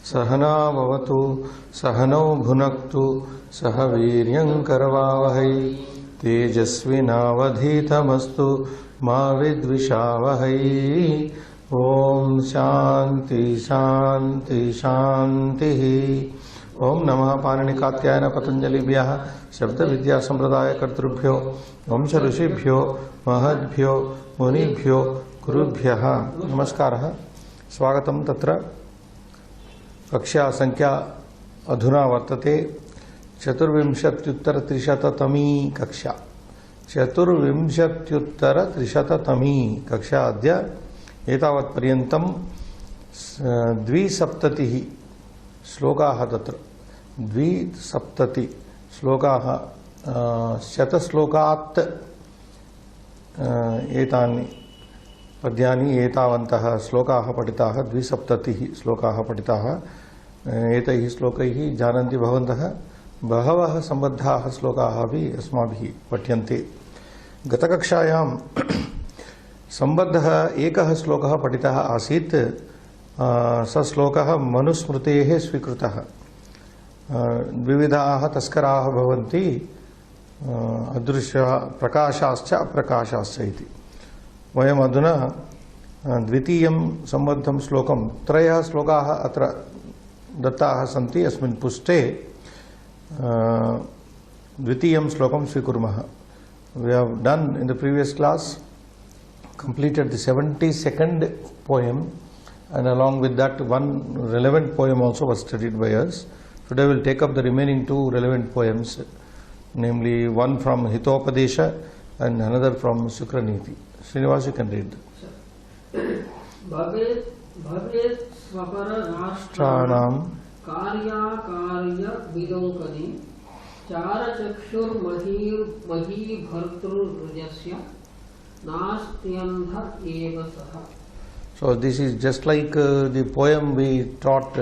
सहना भवतु सहनौ भुनक्तु सह वीर्यं करवावहै तेजस्विनावधीतमस्तु मा विद्विषावहै। ओम शांति शांति शांति। ओम नमः पाणिनिकात्यायन पतंजलिभ्यः शब्द विद्या संप्रदाय कर्तृभ्यो वंश ऋषिभ्यो महद्भ्यो मुनिभ्यो गुरुभ्यः नमस्कारः। स्वागतं। तत्र कक्षा संख्या अधुना वर्तते 24,300तमी कक्षा। 24,300तमी कक्षा अद्य एतावत्पर्यन्तं 270 श्लोकाः तत्र 270 श्लोकाः शतश्लोकात् एतानि पद्यानि एतावन्तः श्लोकाः पठिताः 270 श्लोकाः पठिताः। एतैः श्लोकैः जानन्ति भवन्तः बहवः सम्बद्धाः श्लोकाः अपि अस्माभिः पठ्यन्ते। गतकक्षायां सम्बद्धः एकः श्लोकः पठितः आसीत्। स श्लोकः मनुस्मृतेः स्वीकृतः। द्विविधाः तस्कराः भवन्ति, अदृश्यः प्रकाशाश्च अप्रकाशाश्च इति। वयम् अधुना द्वितीयं सम्बद्धं श्लोकं, त्रयः श्लोकाः अत्र दत्ताः सन्ति अस्मिन् पुष्टे। द्वितीयं श्लोकं स्वीकुर्मः। We have done in the previous class, completed the 72nd poem, and along with that one relevant poem also was studied by us. Today we will take up the remaining two relevant poems, namely one from Hitopadesha and another from Shukraniti. Srinivas, you can read. Bhavet svapara Rashtanam karya vidokani chara chakshur mahi bhartru rajasya nastyandha eva saha. So this is just like the poem we taught,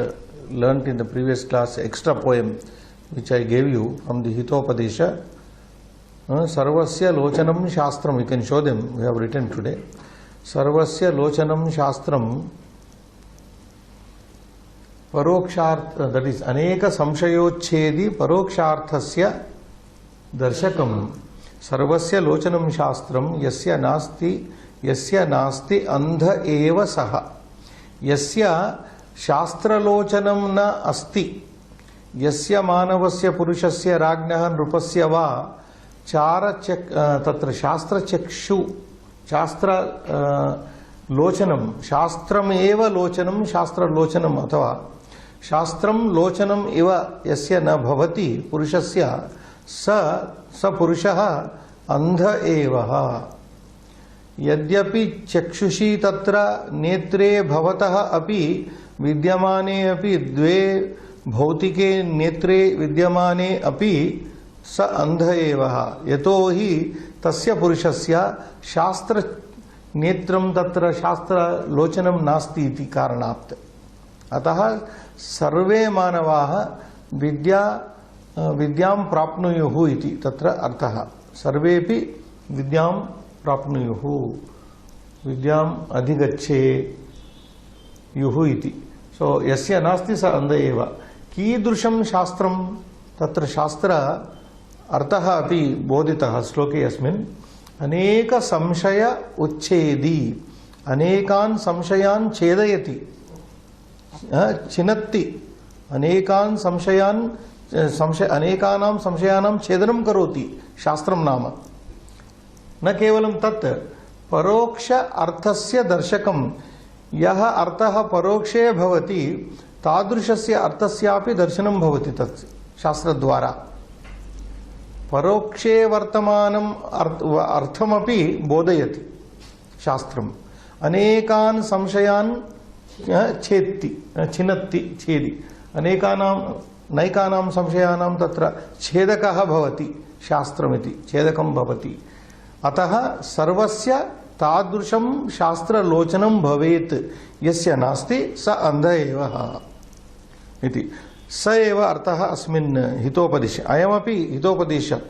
learnt in the previous class, extra poem which I gave you from the Hitopadesha. Sarvasya lochanam shastram, you can show them, we have written today. Sarvasya lochanam shastram paroksharth, that is aneka samshayochedi paroksharthasya darshakam. Sarvasya lochanam shastram yasya nasti andha eva saha. Yasya शास्त्रलोचनं न अस्ति, यस्य मानवस्य पुरुषस्य राज्ञः नृपस्य वा तत्र शास्त्रचक्षु शास्त्र लोचनं शास्त्रमेव लोचनं शास्त्रलोचनम् अथवा शास्त्रं लोचनम् इव यस्य न भवति पुरुषस्य स पुरुषः अंध एव। यद्यपि चक्षुषी तत्र नेत्रे भवतः अपि विद्यमाने अपि द्वे भौतिके नेत्रे विद्यमाने अपि स अंध एव। यतो हि तस्य पुरुषस्य शास्त्र नेत्रं तत्र शास्त्र लोचनं नास्ति इति कारणात्। अतः सर्वे मानवाः विद्यां प्राप्नुयुः इति तत्र अर्थः। सर्वेपि विद्यां प्राप्नुयुः, विद्याम् अधिगच्छेयुः इति। सो यस्य नास्ति स अंध एव। कीदृशं शास्त्रं, तत्र शास्त्र अर्थः अपि बोधितः श्लोके अस्मिन्। अनेक संशय उच्छेदी, अनेकान् संशयान् छेदयति, छिनत्ति, अनेकान् अनेकानां संशयानां छेदनं करोति शास्त्रं नाम। न केवलं तत्, परोक्ष अर्थस्य दर्शकं। यः अर्थः परोक्षे भवति तादृशस्य अर्थस्यापि दर्शनं भवति तत् शास्त्रद्वारा। परोक्षे वर्तमानम् अर्थमपि बोधयति शास्त्रम्। अनेकान् संशयान् छिनत्ति, छेदि। नैकानां संशयानां तत्र छेदकः भवति शास्त्रमिति, छेदकं भवति। अतः सर्वस्य तादृशं शास्त्रलोचनं भवेत्, यस्य नास्ति स अंध एव इति। स एव अर्थः अस्मिन् हितोपदेशे। अयमपि हितोपदेशः।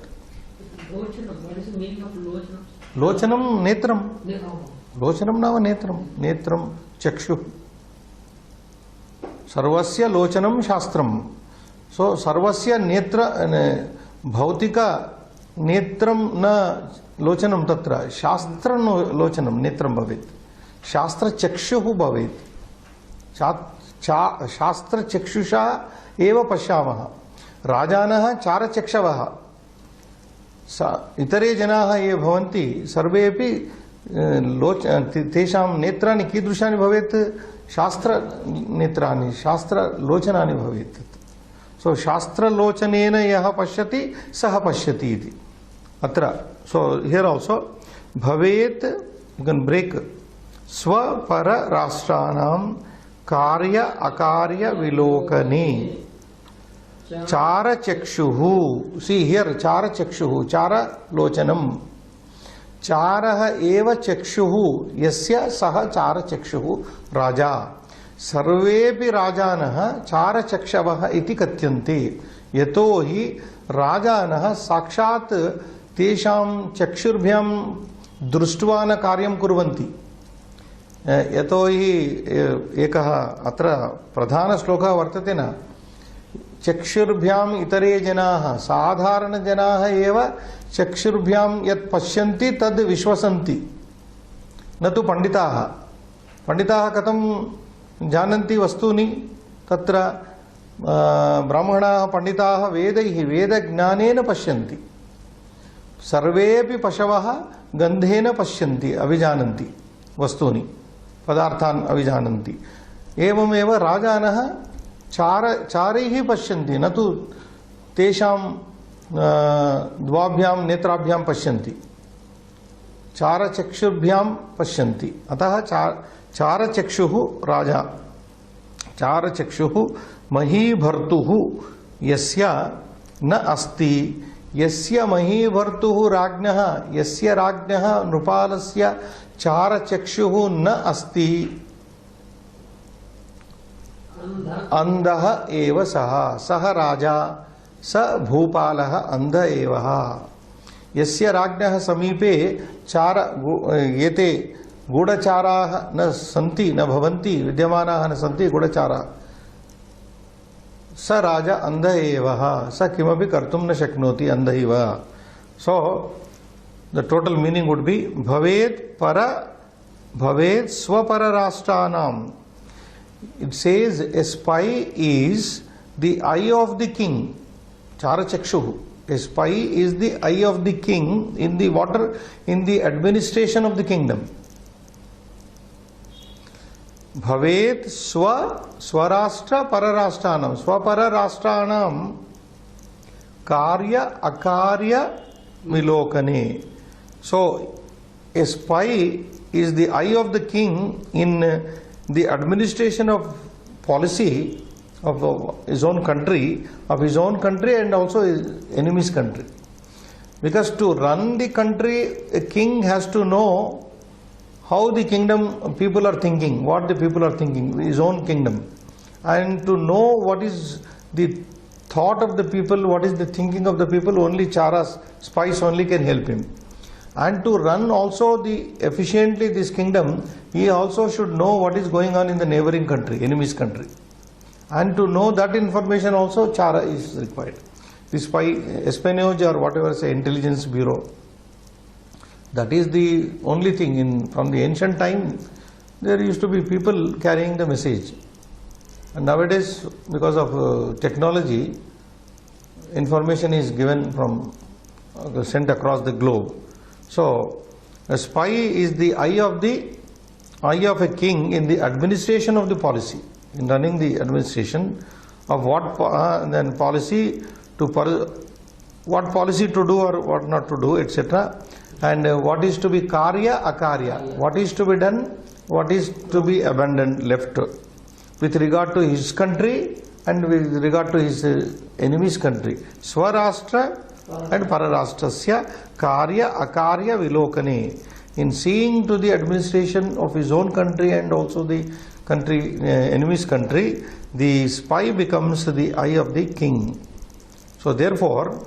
लोचनं नेत्रं, लोचनं नाम नेत्रं, नेत्रं चक्षुः। सर्वस्य लोचनम शास्त्रम. So sarvasya netra bhautika netram na lochanam tatra shastra lochanam netram bhavet. Shastra chakshuhu bhavet. Shastra chakshusha eva pashyamaha. Rajanah chara chakshavaha. Itare janaha ye bhavanti sarvepi तेषां नेत्राणि कीदृशानि भवेत्? शास्त्र नेत्राणि, शास्त्र लोचनानि भवेत्. सो शास्त्र लोचनेन यः पश्यति सः पश्यति इति अत्र. सो हियर आल्सो भवेत्, यू कैन ब्रेक स्वपर राष्ट्राणां कार्य अकार्य विलोकने चार चक्षुः. सी हियर चार चक्षुः, चार लोचनम. चारः एव चक्षुः यस्य सः चार चक्षुः राजा. सर्वेपि राजानः चार चक्षवः इति कथ्यन्ते. यतो हि राजानः साक्षात् तेषां चक्षुर्भ्यां दृष्ट्वा न कार्यं कुर्वन्ति. यतो हि एकः अत्र प्रधानश्लोकः वर्तते न, चक्षुर्भ्याम इतरे जनाः, साधारण जनाः एव चक्षुर्भ्याम यत् पश्यन्ति तद् विश्वसन्ति, न तु पंडिताः. पंडिताः कथं जानन्ति वस्तूनि? तत्र ब्राह्मणाः पंडिताः वेदैः वेदज्ञानेन पश्यन्ति. सर्वेपि पशवः गन्धेन पश्यन्ति, अभिजानन्ति वस्तूनि, पदार्थान् अभिजानन्ति. एवमेव राजानः चारैः पश्यन्ति, न तु तेषां द्वाभ्यां नेत्राभ्यां पश्यन्ति, चारचक्षुर्भ्यां पश्यन्ति. अतः चारचक्षुः राजा. चारचक्षुः महीभर्तुः यस्य न अस्ति. यस्य महीभर्तुः राज्ञः, यस्य राज्ञः नृपालस्य चारचक्षुः न अस्ति, अंधः एव सः. सः राजा, स भूपालः अंध एव. यस्य राज्ञः समीपे चार एते गूढचाराः न सन्ति, न भवन्ति, विद्यमानाः न सन्ति गूढचाराः, स राजा अंध एव. स किमपि कर्तुं न शक्नोति, अंध इव. So the total meaning would be भवेत् पर, भवेत् स्वपर राष्ट्राणाम्. It says a spy is the eye of the king. Charachakshuhu. A spy is the eye of the king in the water, in the administration of the kingdom. Bhavet swarashtra pararashtanam. Swapararashtanam karya akarya vilokane. So a spy is the eye of the king in the administration of policy of his own country, and also his enemy's country. Because to run the country, a king has to know how the kingdom people are thinking, what the people are thinking, his own kingdom, and to know what is the thought of the people, what is the thinking of the people. Only charas, spies only can help him. And to run also efficiently this kingdom, he also should know what is going on in the neighboring country, enemy's country. And to know that information also, chara is required. The spy, espionage or whatever, say intelligence bureau, that is the only thing. From the ancient time, there used to be people carrying the message. And nowadays, because of technology, information is given from, sent across the globe. So a spy is the eye of a king in the administration of the policy, in running the administration of what then policy to what policy to do or what not to do, etc. And what is to be karya akarya, what is to be done, what is to be abandoned, left, with regard to his country and with regard to his enemy's country. Swarashtra and pararashtrasya karya akarya vilokane. In seeing to the administration of his own country and also the country, enemy's country, the spy becomes the eye of the king. So therefore,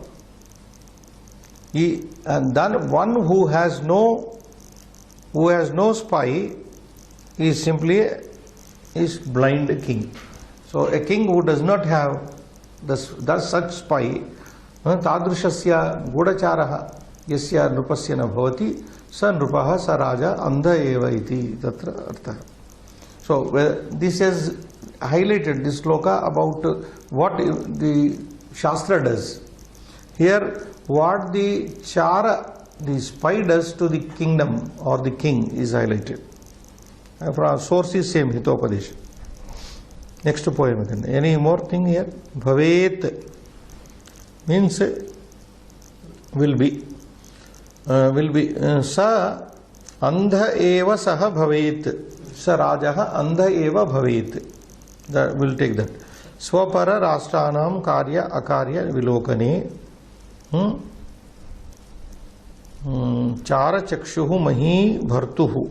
and then one who has no spy is simply is blind king. So a king who does not have does such spy, तादृशस्य गूढ़चारः यस्य नृपस्य न भवति स नृपः स राजा अंध एव इति तत्र अर्थः. So this is highlighted, this sloka, about what the Shastra does. Here what the chara, the spy, does to the kingdom or the king is highlighted. From source is same, Hitopadesh. Next poem again. Any more thing here? Bhavet means will be. Sa andha eva saha bhavet. Sa rajaha andha eva bhavet. That will take that. Swapara rashtanam karya akarya vilokane. Chara chakshuhu mahi bhartuhu.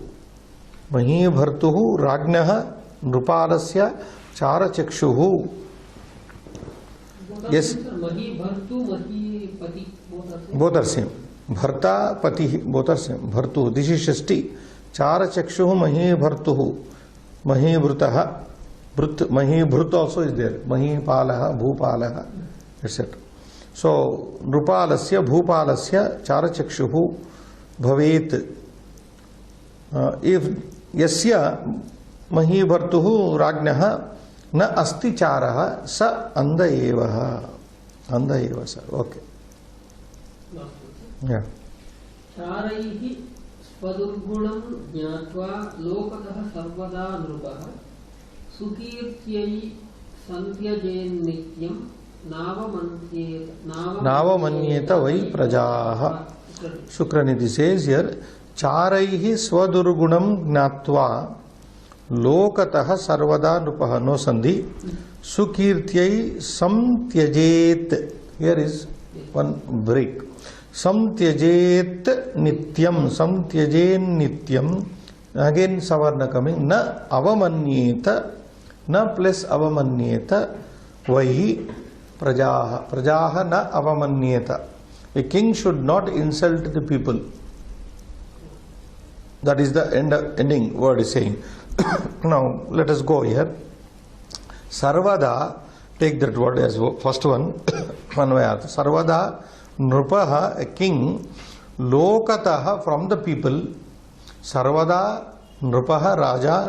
Mahi bhartuhu ragnaha nrupalasya chara chakshuhu. Yes. Mahi bhartu, mahi pati, both are same. Bharta, pati, both are same. Bhartu, this is Shashti. Chara chakshuhu mahi bhartuhu. Mahi bhrutaha. Mahi bhrut also is there. Mahi palaha, bhupalaha, etc. So, nrupalasya, bhupalasya, chara chakshuhu bhavet. If yasya mahi bhartuhu ragnaha na asti charaha sa andha evaha. Andha eva, sir. Okay. Yeah. Charaihi spadurgunam jnatva lokatah sarvada nrupaha sukirtyai santyajen nityam navamanyeta vai prajaha. Shukranidhi says here, charaihi swadurgunam gnatva lokatah sarvada nrupaha, no sandhi, sukirtyai samtyajet. Here is one break. Samtyajet nityam, samtyajen nityam, again savarna coming, na avamanyeta, na plus avamanyeta, vahi prajaha. Prajaha na avamanyeta. A king should not insult the people. That is the ending word is saying. Now let us go here. Sarvada, take that word as first one. Manvayat. Sarvada nrupaha, a king, lokataha, from the people. Sarvada nrupaha, raja,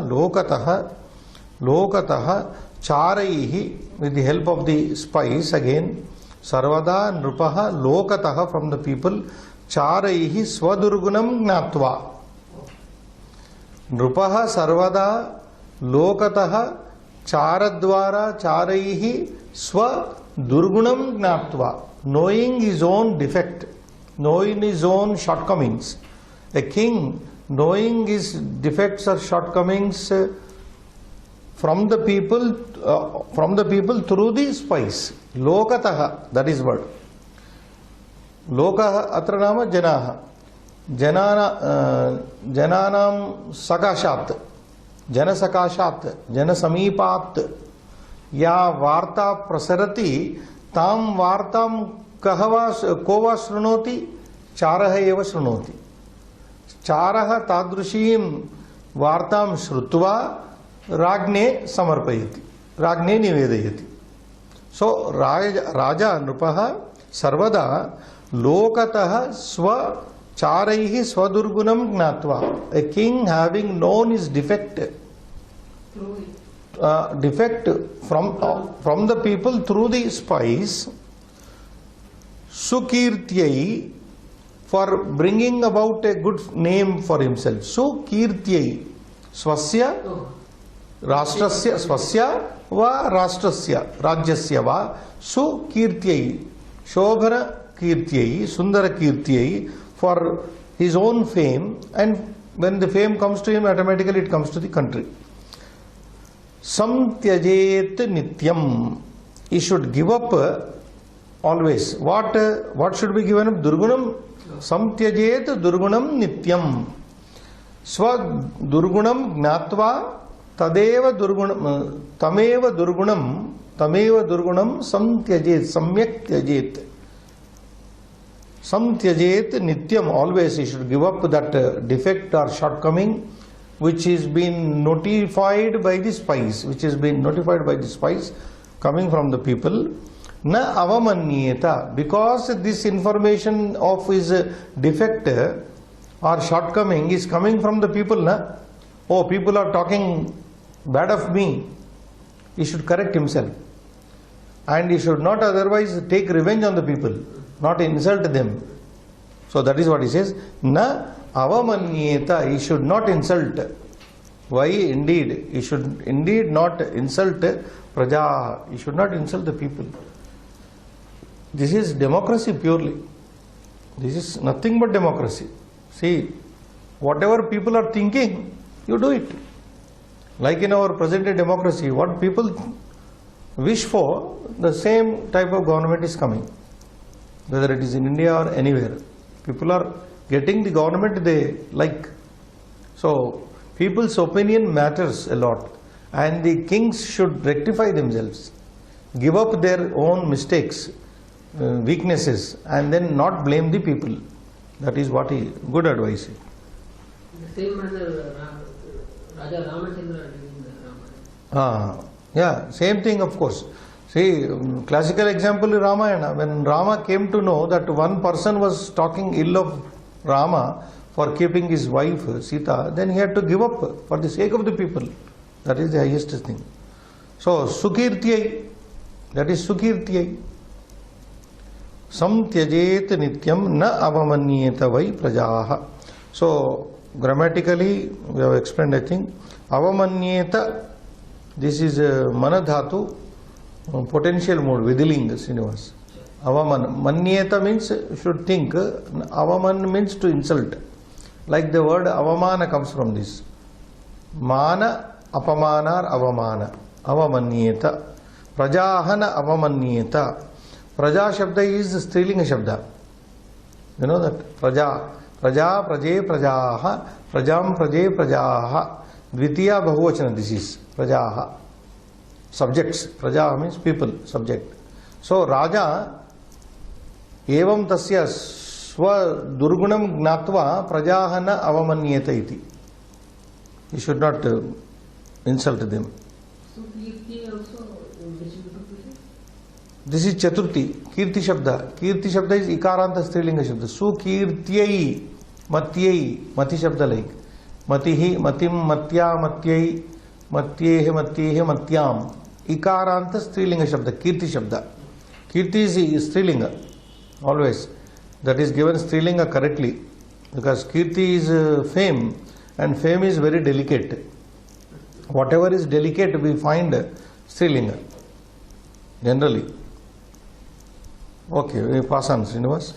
lokataha, charaihi, with the help of the spies again. Sarvada nrupaha, lokataha, from the people. Charaihi swadurgunam gnatva. Nrupaha sarvada lokataha charadvara charaihi swa durgunam gnatva. Knowing his own defect, knowing his own shortcomings. A king knowing his defects or shortcomings from the people through the spies. Lokataha, that is word. Lokaha atra nama janaha. Jananam sakashat, janasakashat, janasamipat, ya varta prasarati, tam vartam kova shrunoti, charaha eva shrunoti. Charaha tadrushim vartam shrutva ragne samarpayati, ragne nivedayati. So raja nrupaha sarvada lokataha swa charaihi swadurgunam gnatva. A king having known his defect from the people through the spies, sukirtyai, for bringing about a good name for himself. Sukirtyai, swasya rashtrasya, swasya va rashtrasya, rajyasya va, sukirtyai, shobhana kirtyai, sundara kirtyai, for his own fame, and when the fame comes to him, automatically it comes to the country. Samtyajet nityam, he should give up always. What should be given up? Durgunam. Samtyajet durgunam nityam. Swa durgunam gnatva tadeva durgunam, tameva durgunam samtyajet, samyak tyajet. Samtyajet nityam, always he should give up that defect or shortcoming which is been notified by the spies, coming from the people. Na avamanyeta, because this information of his defect or shortcoming is coming from the people. Na? Oh, people are talking bad of me. He should correct himself. And he should not otherwise take revenge on the people, not insult them. So that is what he says. Na avamanyeta, he should not insult. Why indeed? He should indeed not insult praja. He should not insult the people. This is democracy purely. This is nothing but democracy. See, whatever people are thinking, you do it. Like in our present day democracy, what people wish for, the same type of government is coming. Whether it is in India or anywhere. People are getting the government they like. So, people's opinion matters a lot. And the kings should rectify themselves. Give up their own mistakes, weaknesses, and then not blame the people. That is what he, good advice. The same manner Raja Ramachandra did in the Ramayana. Yeah, same thing of course. See, classical example is Ramayana. When Rama came to know that one person was talking ill of Rama for keeping his wife Sita, then he had to give up for the sake of the people. That is the highest thing. So, Sukirtyai, that is Sukirtyai. Samtyajet nityam na avamanyeta vai prajaha. So, grammatically, we have explained, I think. Avamanyeta, this is manadhatu, potential mode, Vidilinga, Srinivas. Avaman. Manyeta means should think. Avaman means to insult. Like the word avamana comes from this. Mana, apamanar, avamana. Avamanyeta. Prajahana avamanyeta. Praja Shabda is Strilinga Shabda. You know that? Praja. Praja, Praje, Prajaha. Prajam, Praje, Prajaha. Dvitiya Bahuvachana, this is Prajaha. Subjects. Praja means people, subject. So, Raja, evam tasya swa durgunam gnatva prajahana avamanyeta iti. He should not insult them. So, Kirti also, this is Chaturthi, Kirti Shabda. Kirti Shabda is Ikaranta Strilinga Shabda. Sukirtyai, Matyai, Mati Shabda like. Matihi, Matim, Matya, Matyai, Matyehe, Matyehe, Matyam. Ikaranta Strilinga Shabda, Kirti Shabda. Kirti is Strilinga, always. That is given Strilinga correctly. Because Kirti is fame, and fame is very delicate. Whatever is delicate, we find Strilinga, generally. Okay, we pass on, Srinivas.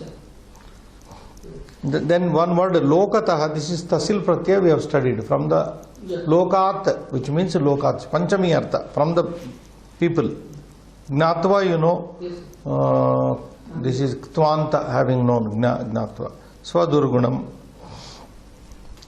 Then one word, Lokataha, this is Tasil Pratyaya we have studied. From the Lokat, which means Lokat, Panchami Artha, from the people. Gnatva, you know, this is Tvanta, having known Gnatva. Swadurgunam.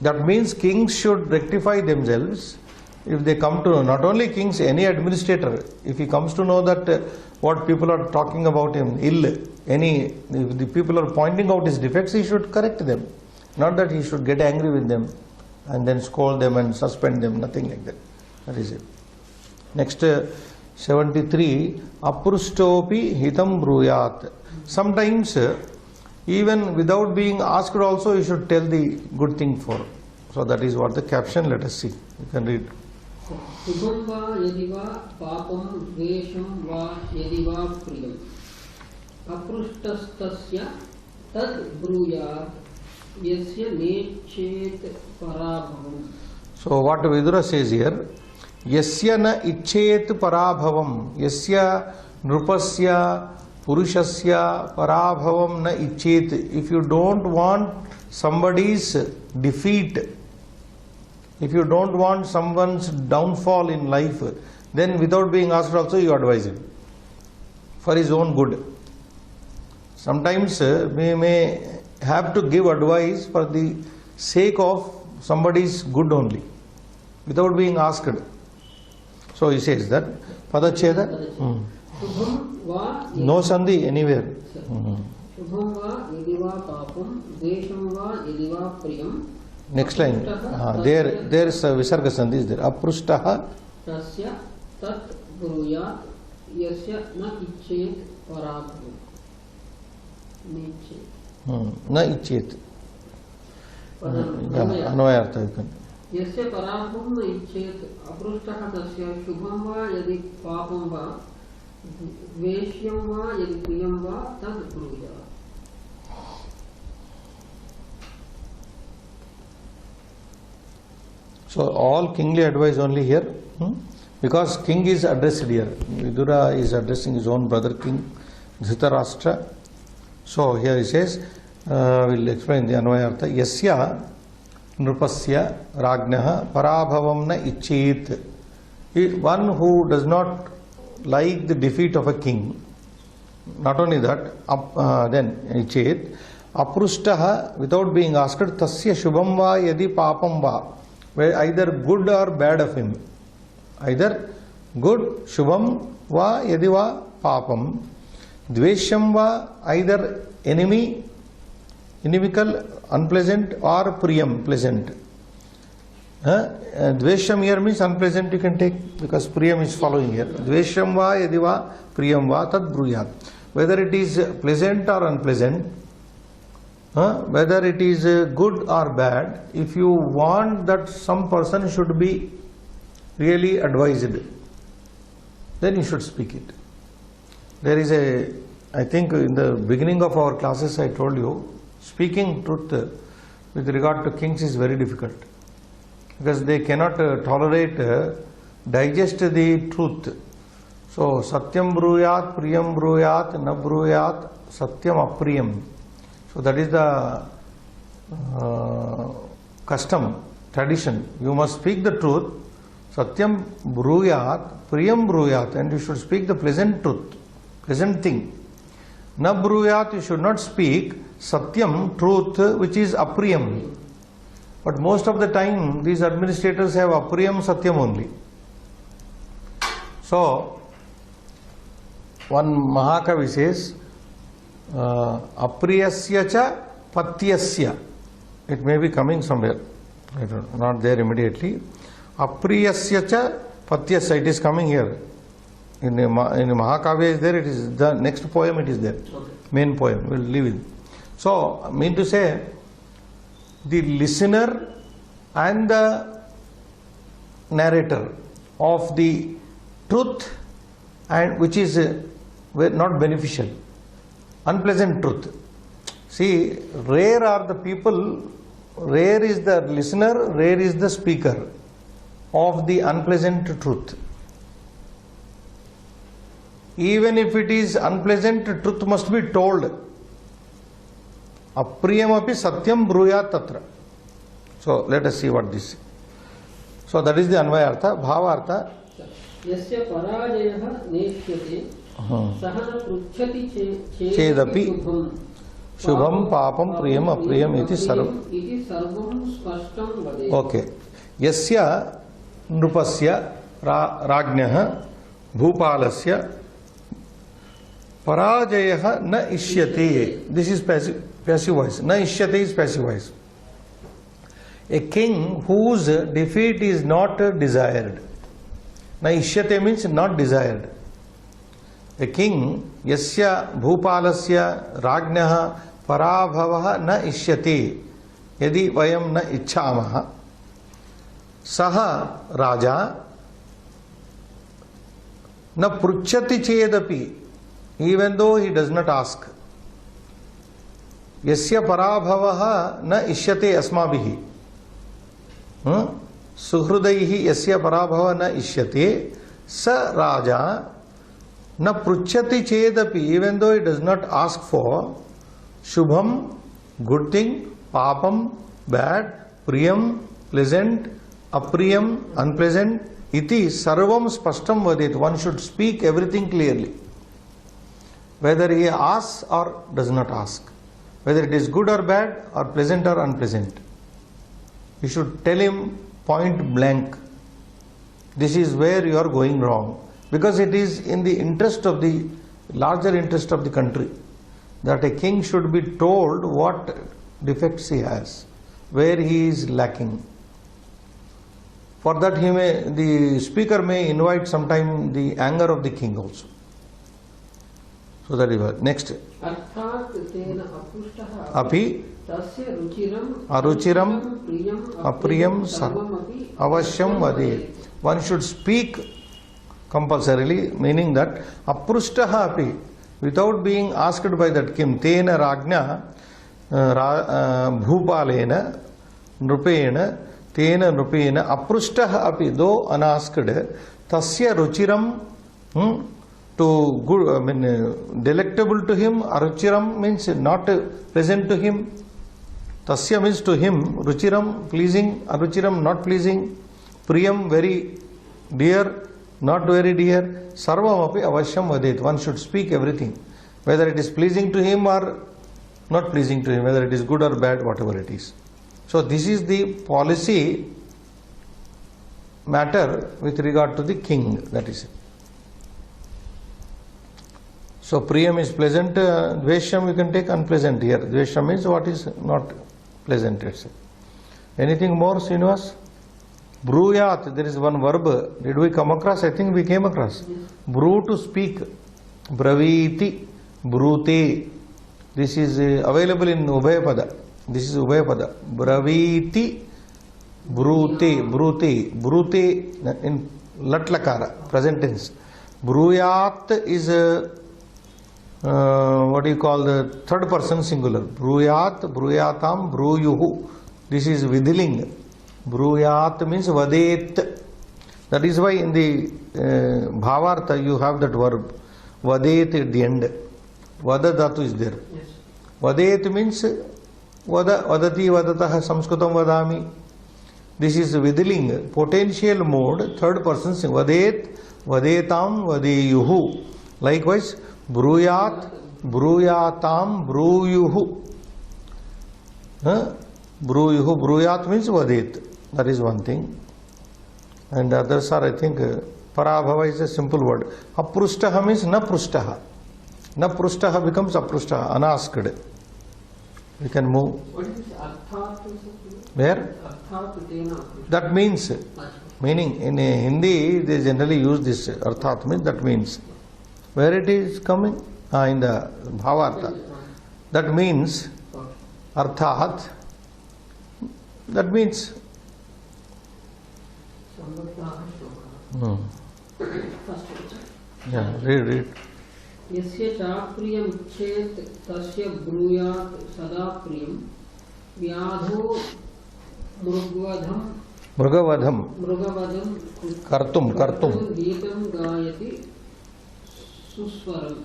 That means kings should rectify themselves. If they come to know, not only kings, any administrator, if he comes to know that what people are talking about him ill, if the people are pointing out his defects, he should correct them. Not that he should get angry with them and then scold them and suspend them, nothing like that. That is it. Next, 73, Aprustopi hitam bruyat. Sometimes, even without being asked also, you should tell the good thing for. So that is what the caption, let us see. You can read. Shubham va yadiva papam dvesham va yadiva priyam aprustastasya tad bruyat yasya nechet parabhavam. So what Vidura says here, yasya na ichet parabhavam, yasya nrupasya purushasya parabhavam na ichet. If you don't want somebody's defeat, if you don't want someone's downfall in life, then without being asked also you advise him for his own good. Sometimes we may have to give advice for the sake of somebody's good only, without being asked. So he says that Padacheda, Shubham va no sandhi anywhere. Shubham va yadiva papam dvesham va yadiva priyam Next line. There is a Visarga Sandhi is there. Aprushtah. Tasya tat bruyat yasya na ichet parabhu. Na ichet. Anvayartha you can. यस्य पराभवं न इच्छेत् अपृष्टः तस्य शुभं वा यदि पापं वा द्वेष्यं वा यदि प्रियं वा तद् ब्रूयात्. So all kingly advice only here, because king is addressed here. Vidura is addressing his own brother king Dhritarashtra. So here he says, we'll explain the Anvayartha. Yasya Nrupasya Rajnaha Parabhavam na Ichit. One who does not like the defeat of a king, not only that, then Ichit Aprushtaha, without being asked, Tasya Shubham va yadi papam va, where either good or bad of him, either good Shubham va yadi va papam, Dvesham va either enemy, inimical, unpleasant, or priyam, pleasant. Dvesham here means unpleasant you can take, because priyam is following here. Dvesham va yadi va priyam va tad bruyat. Whether it is pleasant or unpleasant, whether it is good or bad, if you want that some person should be really advised, then you should speak it. There is I think in the beginning of our classes I told you, speaking truth with regard to kings is very difficult, because they cannot tolerate, digest the truth. So satyam bruyat, priyam bruyat, na bruyat, satyam apriyam. So that is the custom, tradition. You must speak the truth. Satyam bruyat, priyam bruyat, and you should speak the pleasant truth, pleasant thing. Na bruyat, you should not speak satyam, truth, which is apriyam. But most of the time, these administrators have apriyam, satyam only. So, one Mahakavi says, apriyasya cha patyasya. It may be coming somewhere, I don't know, not there immediately. Apriyasya cha patyasya, it is coming here. In Mahakavya is there, it is the next poem, it is there. Okay. Main poem, we'll leave it. So, I mean to say, the listener and the narrator of the truth, and which is not beneficial, unpleasant truth. See, rare are the people, rare is the listener, rare is the speaker of the unpleasant truth. Even if it is unpleasant, truth must be told. Apriyam api satyam bruyat tatra. So let us see what this is. So that is the Anvayartha. Bhavartha. Yasya parajayah neshyate sahana pruchhati chedapi shubham papam priyam apriyam iti sarvam spashtam vade. Okay. Yasya nrupasya rajnah bhupalasya parajayah na ishyate. This is passive voice. Na ishyate is passive voice. A king whose defeat is not desired. Na ishyate means not desired. A king, yasya bhupalasya rajnah parabhavah na ishyate yadi vayam na ichhamaha saha raja na pruchhati chedapi, even though he does not ask. Yasya parabhavaha na ishyate asmabhihi. Suhrudaihi yasya parabhava na ishyate sa raja na pruchhati chedapi, even though he does not ask for shubham, good thing, papam, bad, priyam, pleasant, apriyam, unpleasant, iti sarvam spashtam vadit. One should speak everything clearly, whether he asks or does not ask, whether it is good or bad, or pleasant or unpleasant. You should tell him point blank, this is where you are going wrong, because it is in the interest of the larger interest of the country that a king should be told what defects he has, where he is lacking. For that the speaker may invite sometime the anger of the king also. So that is what. Next. अर्थात् तेन अपृष्टः Api तस्य रुचिरम् aruchiram प्रियम् apriyam सर्वमपि avasyam vadet. One should speak compulsorily, meaning that aprushtah api, without being asked by that king, tena rajna bhupalena nrupena tena nrupena aprushtah api, though unasked, tasya ruchiram, to good, I mean delectable to him, aruchiram means not pleasant to him, tasya means to him, ruchiram pleasing, aruchiram not pleasing, priyam very dear, not very dear, sarvam api avasyam vadet. One should speak everything, whether it is pleasing to him or not pleasing to him, whether it is good or bad, whatever it is. So this is the policy matter with regard to the king, that is it. So priyam is pleasant, dvesham you can take unpleasant here. Dvesham means what is not pleasant, etc. Anything more, Srinivas? Bruyat, there is one verb. Did we come across? I think we came across. Brew, to speak. Braviti, brute. This is available in Ubhayapada. This is Ubhayapada. Braviti, brute, brute, brute in latlakara, present tense. Bruyat is what do you call the third person singular. Bruyat, bruyatam, bruyuhu. This is vidhiling. Bruyat means vadet. That is why in the bhavartha you have that verb vadet at the end. Vada dhatu is there. Yes. Vadet means vadati vadatah samskrutam vadami. This is vidhiling, potential mode, third person singular. Vadet, vadetam, vadeyuhu. Likewise, bruyat, bruyatam, bruyuhu. Bruyuhu, bruyat means vadet. That is one thing. And others are, I think, parabhava is a simple word. Aprushtah means na prushtah. Na prushtah becomes aprushtah, unasked. We can move. What is this arthat? Where? Arthat tena aprushta. That means, meaning in Hindi they generally use this arthat means that means. Where it is coming? In the bhavartha. That means arthat. That means. Yeah, read. यस्य चाप्रियं चेत् तस्य ब्रूयात् सदा प्रियं व्याधो मृगवधम कर्तुम गीतं गायति सुस्वरम्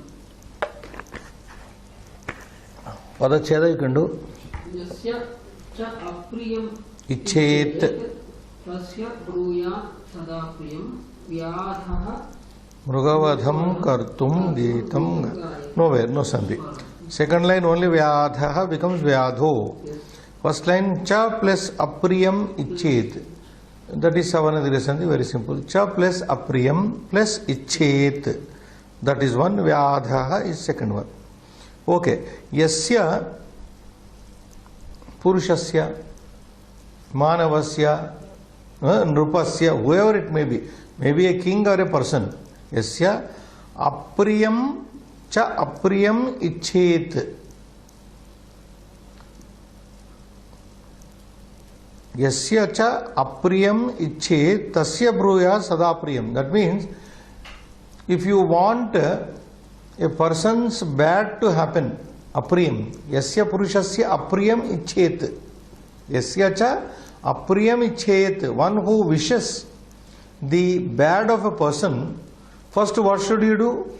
पदच्छेद you can do. यस्य च अप्रियं इच्छेत् तस्य ब्रूयात् सदा प्रियं व्याधः मृगवधम कर्तुम GITAM. Nowhere, no sandhi. Second line only vyadha becomes vyadho. First line cha plus apriyam icchet. That is savanadira sandhi, very simple. Cha plus apriyam plus icchet. That is one. Vyadha is second one. Okay. Yasya purushasya manavasya nrupasya, whoever it may be a king or a person. Yasya apriyam cha apriyam icchet. Yasya cha apriyam icchet tasya bruya sada priyam. That means if you want a person's bad to happen, apriyam. Yasya purushasya apriyam icchet. Yasya cha apriyam icchet. One who wishes the bad of a person, first what should you do?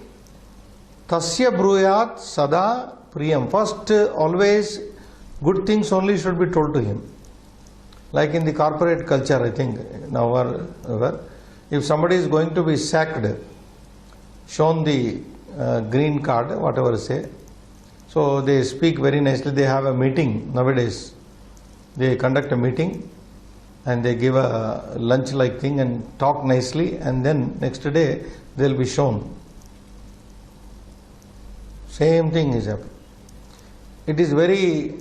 Tasya bruyat sada priyam. First always good things only should be told to him. Like in the corporate culture, I think now if somebody is going to be sacked, shown the green card, whatever say, so they speak very nicely. They have a meeting nowadays. They conduct a meeting and they give a lunch like thing and talk nicely, and then next day they will be shown. Same thing is happening. It is very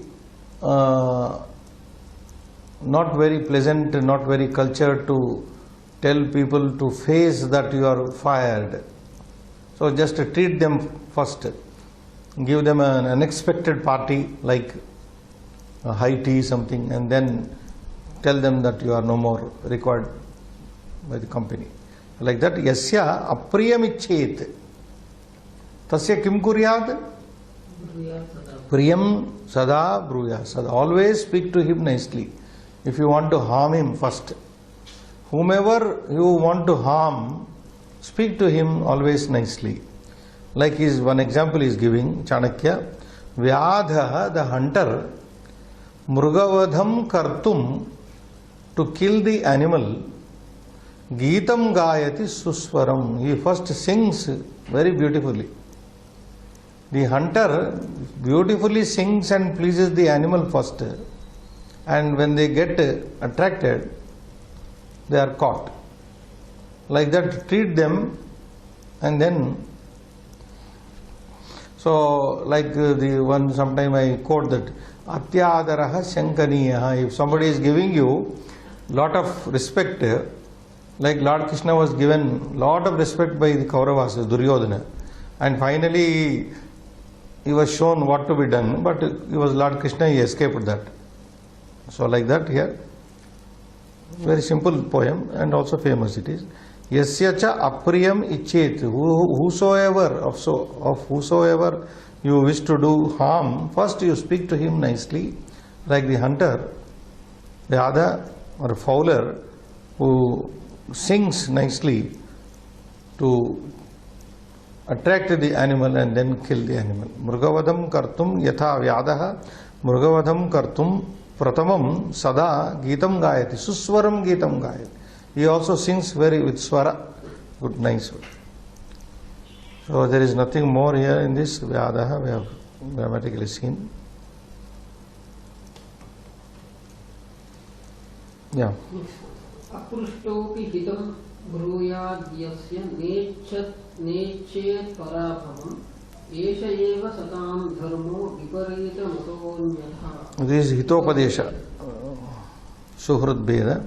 not very pleasant, not very cultured to tell people to face that you are fired. So just treat them first. Give them an unexpected party like a high tea something, and then tell them that you are no more required by the company. Like that, yasya apriyamichet. Tasya kim kuryat? Priyam sada bruya. Sada. Always speak to him nicely. If you want to harm him first. Whomever you want to harm, speak to him always nicely. Like one example is giving, Chanakya. Vyadha, the hunter, mrugavadham kartum, to kill the animal, Geetam gayati suswaram. He first sings very beautifully. The hunter beautifully sings and pleases the animal first, and when they get attracted, they are caught. Like that, treat them, and then, so like the one, sometime I quote that, Atyadaraha Shankaniyaha. If somebody is giving you lot of respect, like Lord Krishna was given lot of respect by the Kauravas, Duryodhana, and finally he was shown what to be done, but he was Lord Krishna, he escaped that. So like that here, very simple poem and also famous it is. Yasya cha apriyam ichet. Whosoever, of whosoever you wish to do harm, first you speak to him nicely, like the hunter, the other or fowler who sings nicely to attract the animal and then kill the animal. Mrugavadam kartum yatha vyadaha mrugavadam kartum pratamam sada geetam gayati. Suswaram geetam gayati. He also sings very with swara. Good, nice. So there is nothing more here in this vyadaha, we have grammatically seen. Yeah. Aprushtopi hitam bruyadhyasya nechet parabhavam esha eva satam dharmo viparita matonyatha. This is hitopadesha, suhrut beda.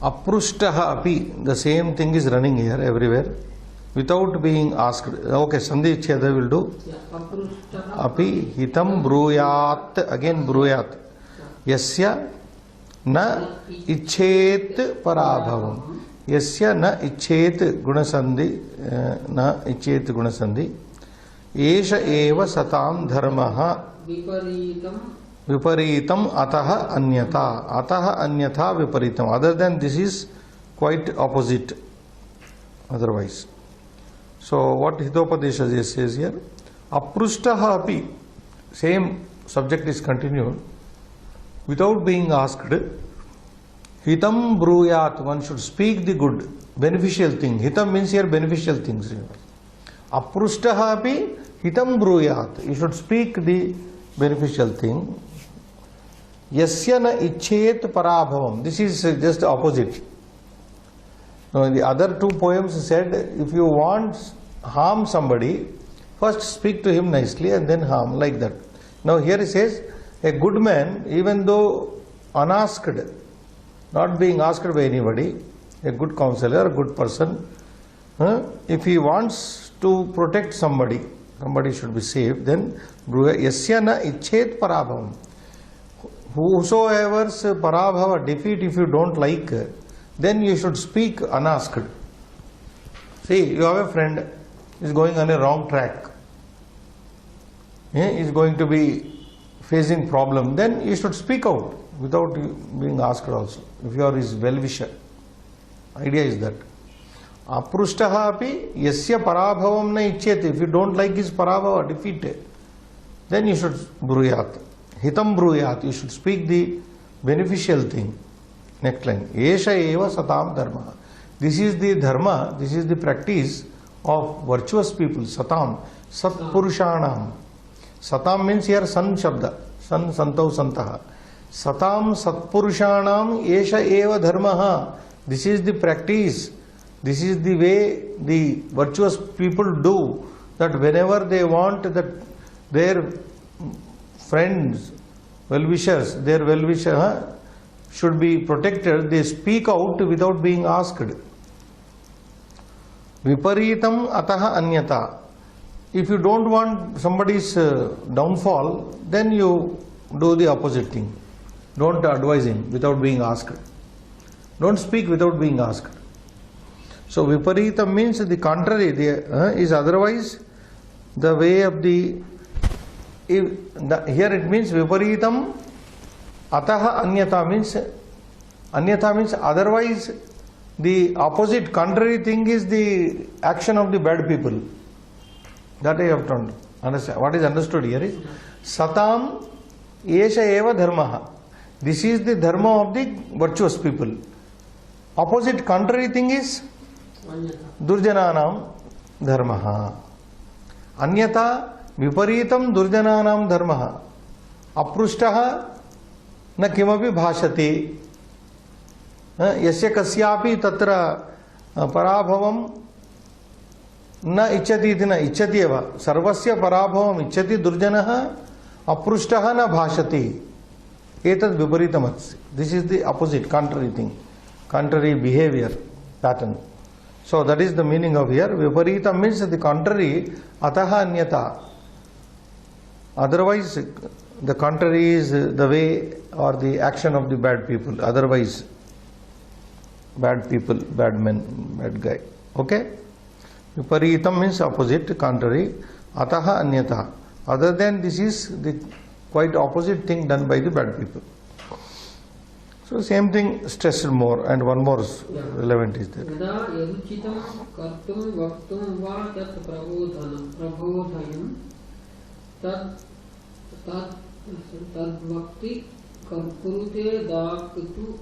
Aprushtaha api, the same thing is running here everywhere without being asked. Okay, Sandhi Cheda will do. Aprushtaha Api hitam bruyat, again bruyat. Yasya na ichet parabhavam. Yasya na ichet gunasandhi, na ichet gunasandhi. Esha eva satam dharmaha viparitam ataha anyata. Ataha anyatha viparitam. Other than this is quite opposite otherwise. So what Hitopadesha says here? Aprushtaha api, same subject is continued. Without being asked, hitam bruyat, one should speak the good, beneficial thing. Hitam means here beneficial things. Aprushtaha api hitam bruyat, you should speak the beneficial thing. Yasya na ichet parabhavam, this is just opposite. Now in the other two poems said, if you want harm somebody, first speak to him nicely and then harm, like that. Now here he says, a good man, even though unasked, not being asked by anybody, a good counselor, a good person, if he wants to protect somebody, somebody should be saved, then yasya na ichet parabhavam. Whosoever's parabhava, defeat, if you don't like, then you should speak unasked. See, you have a friend, is going on a wrong track. He is going to be facing problem, then you should speak out without being asked also. If you are his well-wisher. Idea is that. Aprushtaha api yasya parabhavam na ichet. If you don't like his parabhava, defeat, then you should bruyat. Hitam bruyat. You should speak the beneficial thing. Next line. Esha eva satam dharma. This is the dharma, this is the practice of virtuous people. Satam. Sat purushanam. Satam means here san shabda. San santau santaha. Satam satpurushanam esha eva dharmaha. This is the practice. This is the way the virtuous people do. That whenever they want that their friends, well-wishers, their well-wisher, should be protected, they speak out without being asked. Viparitam ataha anyata. If you don't want somebody's downfall, then you do the opposite thing. Don't advise him without being asked. Don't speak without being asked. So viparitam means the contrary, is otherwise the way of the, here it means viparitam ataha anyata means otherwise the opposite contrary thing is the action of the bad people. That I have to understand. What is understood here is satam esha eva dharmaha. This is the dharma of the virtuous people. Opposite contrary thing is durjananam dharmaha. Anyata viparitam durjananam dharmaha. Aprushtaha na kimapi bhashate. Yasya kasyapi tatra parabhavam na ichati iti na ichati eva. Sarvasya parabhavam ichati durjanaha aprushtaha na bhashate. Etad viparitam. This is the opposite, contrary thing, contrary behavior pattern. So that is the meaning of here. Viparitam means the contrary, ataha anyata. Otherwise, the contrary is the way or the action of the bad people. Otherwise, bad people, bad men, bad guy. Okay? Viparitam means opposite, contrary. Ataha anyata. Other than this is the quite opposite thing done by the bad people. So same thing stressed more, and one more relevant is there. Yada yaduchitam kartum vaktum va tat prabodhayam tad vakti karkurute daktu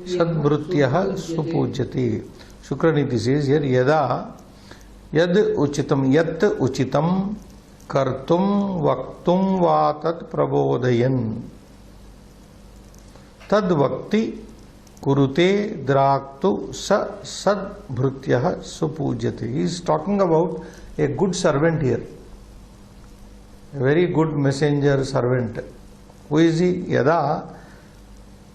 sadbhrutyah supujyati. Shukraniti says here, yada yad uchitam kartum vaktum va tat prabodhayan tad vakti kurute draktu sa sadbhrutyah supujyati. He is talking about a good servant here, a very good messenger servant. Who is he? Yada,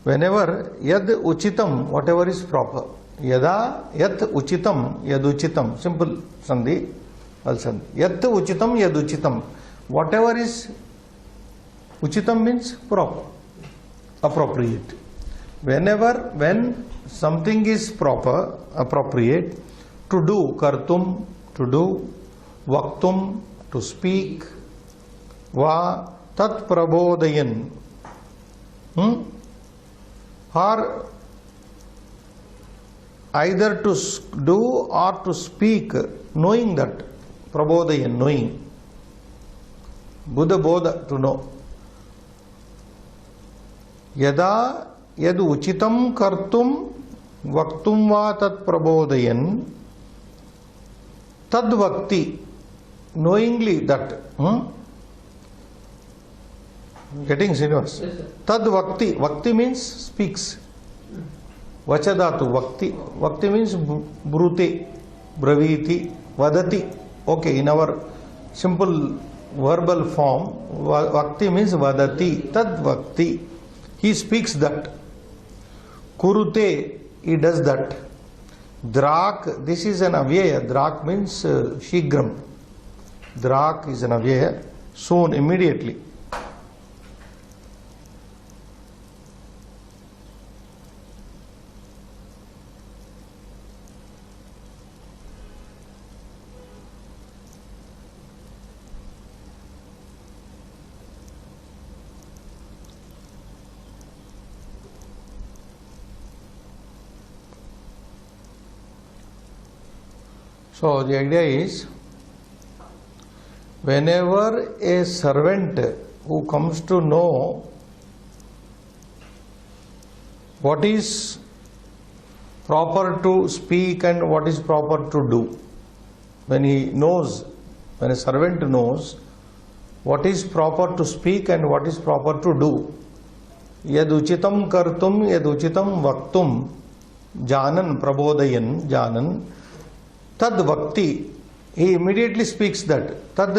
whenever yad uchitam, whatever is proper. Yada yat uchitam yaduchitam. Simple sandhi. Also, yat uchitam yaduchitam. Whatever is uchitam means proper, appropriate. When something is proper, appropriate, to do, kartum, to do, vaktum, to speak, va tat prabodhayan, or either to do or to speak, knowing that, prabodhayan, knowing, buddha bodha, to know. Yada yad uchitam kartum vaktum va tat prabodhayan tad vakti, knowingly that. Getting Srinivas? Yes, sir. Tad vakti. Vakti means speaks. Vachadatu vakti. Vakti means brute, braviti, vadati. Okay, in our simple verbal form, vakti means vadati. Tad vakti. He speaks that. Kurute, he does that. Drak, this is an avyaya. Drak means shigram. Drak is an avyaya. Soon, immediately. So the idea is, whenever a servant who comes to know what is proper to speak and what is proper to do, when a servant knows what is proper to speak and what is proper to do, yad uchitam kartum yad uchitam vaktum janan prabodhayan janan tad vakti, he immediately speaks that. Tad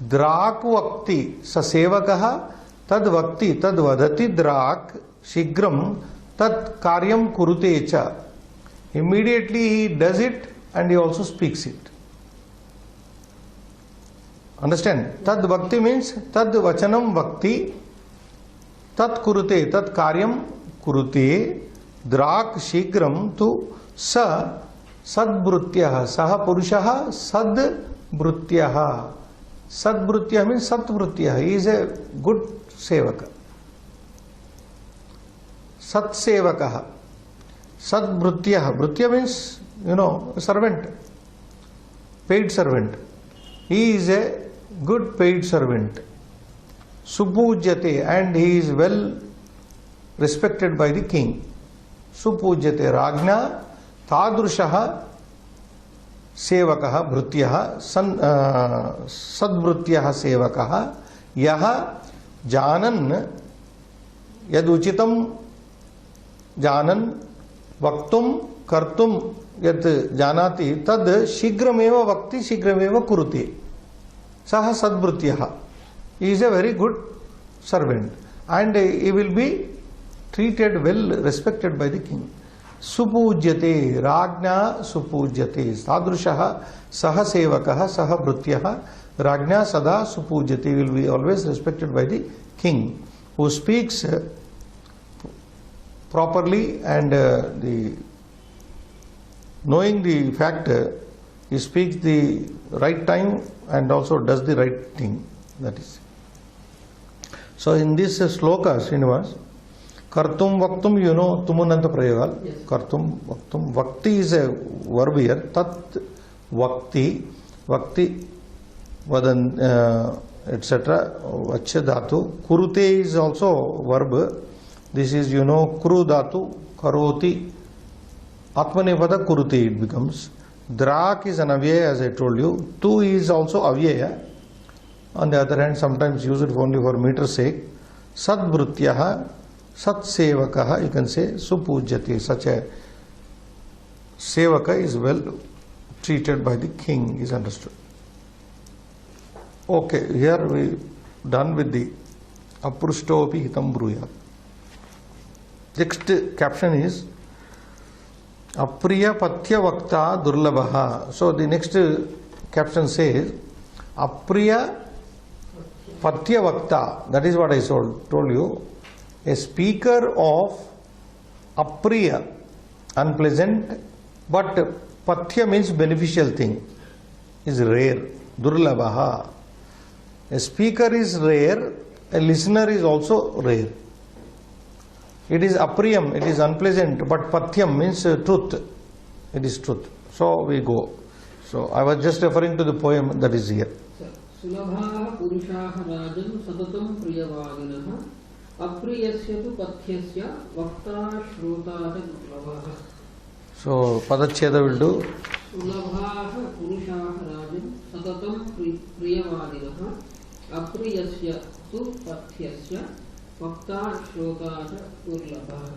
drak vakti sa sevakaha tad vakti tad vadati drak shigram tad karyam kurute cha. Immediately he does it and he also speaks it. Understand? Tad bhakti means tad vachanam bhakti, tat kurute, tat karyam kurute, drak shigram tu sa sadbrutyah, saha purushaha sadbrutyah. Sadbrutyah means satbrutyah. He is a good sevaka. Sat sevakaha. Sadbrutyah. Brutya means, a servant, paid servant. He is a good paid servant. Supujyate, and he is well respected by the king. Supujyate Ragna Tadrushaha Sevakaha Bhrutyaha Sadbhrutyaha Sevakaha Yaha Janan Yaduchitam Janan Vaktum Kartum Yat Janati Tad Shigrameva Vakti Shigrameva Kuruti Saha Sadbhrutyaha. He is a very good servant and he will be treated well, respected by the king. Supujyate, Ragna Supujyate, Sadrushaha Saha Sevakaha Saha Bhrutyaha, Ragna Sada Supujyate, will be always respected by the king, who speaks properly and knowing the fact, he speaks the right time and also does the right thing. That is. So in this sloka, Srinivas, Kartum Vaktum, Tumunanta Prayogal. Yes. Kartum Vaktum. Vakti is a verb here. Tat Vakti. Vakti Vadan, etc. Vacha Dhatu. Kurute is also verb. This is, Kuru Dhatu. Karoti. Atmanevada Kurute it becomes. Drak is an avyaya, as I told you. Tu is also avyaya. On the other hand, sometimes use it only for meter's sake. Sadbhrutyaha, Sat Sevakaha, you can say Supujyati. Such a Sevaka is well treated by the king, is understood. Okay, here we done with the Aprushtopi Hitam Bruyat. Next caption is Apriya Patya Vakta Durlabhaha. So the next caption says Apriya Patya Vakta. That is what I told you. A speaker of Apriya, unpleasant, but Patya means beneficial thing, is rare. Durlabhaha. A speaker is rare, a listener is also rare. It is apriyam, it is unpleasant, but patyam means truth. It is truth. So we go. So I was just referring to the poem that is here. Sulabhaha purushaha rajan satatam priyavadinaha apriyasya tu pathyasya vakta shrutata durlabhaha. So Padacheda will do. Sulabhaha purushaha rajan satatam priyavadinaha apriyasya tu pathyasya vakta shrutata durlabhaha.